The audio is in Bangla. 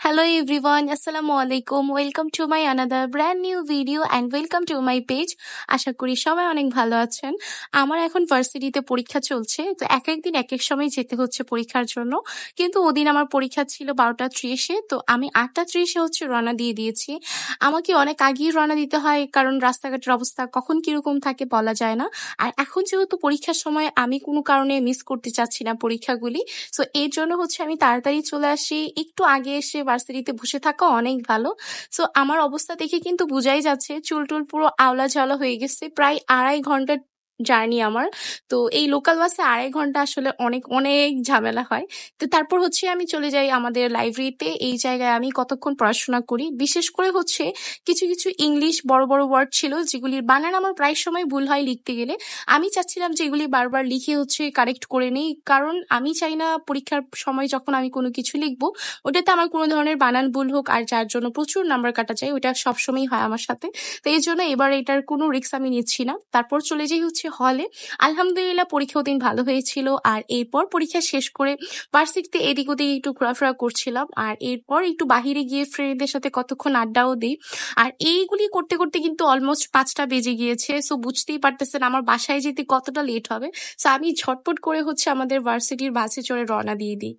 Hello everyone, Assalamualaikum. Welcome to my another brand new video and welcome to my page. আশা করি সবাই অনেক ভালো আছেন। আমার এখন ভার্সিটিতে পরীক্ষা চলছে, তো এক একদিন এক এক সময় যেতে হচ্ছে পরীক্ষার জন্য। কিন্তু ওদিন আমার পরীক্ষা ছিল 12টা 30-এ, তো আমি 8টা 30-এ রওনা দিয়ে দিয়েছি। আমাকে অনেক আগেই রওনা দিতে হয়, কারণ রাস্তাঘাটের অবস্থা কখন কিরকম থাকে বলা যায় না। আর এখন যেহেতু পরীক্ষার সময় আমি কোনো কারণে মিস করতে চাচ্ছি না পরীক্ষাগুলি, সো এর জন্য আমি তাড়াতাড়ি চলে আসি। একটু আগে এসে ভার্সিটিতে বসে থাকা অনেক ভালো। সো আমার অবস্থা দেখে কিন্তু বোঝাই যাচ্ছে চুল-টুল পুরো আওলা-ঝাওলা হয়ে গেছে। প্রায় 2.5 ঘন্টার জার্নি আমার। তো এই লোকাল বাসে 2.5 ঘন্টা আসলে অনেক ঝামেলা হয়। তো তারপর আমি চলে যাই আমাদের লাইব্রেরিতে। এই জায়গায় আমি কতক্ষণ পড়াশোনা করি। বিশেষ করে কিছু ইংলিশ বড় ওয়ার্ড ছিল যেগুলির বানান আমার প্রায় সময় ভুল হয় লিখতে গেলে। আমি চাচ্ছিলাম যে এগুলি বারবার লিখে কারেক্ট করে নেই, কারণ আমি চাই না পরীক্ষার সময় যখন আমি কোনো কিছু লিখবো ওটাতে আমার কোনো ধরনের বানান ভুল হোক, আর যার জন্য প্রচুর নাম্বার কাটা যায়, ওটা সবসময়ই হয় আমার সাথে। তো এই জন্য এবার এটার কোনো রিস্ক আমি নিচ্ছি না। তারপর চলে যাই হলে। আলহামদুলিল্লাহ পরীক্ষা ওদিন ভালো হয়েছিল। আর এরপর পরীক্ষা শেষ করে ভার্সিটিতে এদিক ওদিক একটু ঘোরাফেরা করছিলাম, আর এরপর একটু বাহিরে গিয়ে ফ্রেন্ডদের সাথে কতক্ষণ আড্ডাও দিই। আর এইগুলি করতে করতে কিন্তু অলমোস্ট 5টা বেজে গিয়েছে। সো বুঝতেই পারতেছেন আমার বাসায় যেতে কতটা লেট হবে। সো আমি ঝটপট করে আমাদের ভার্সিটির বাসে চড়ে রওনা দিয়ে দিই।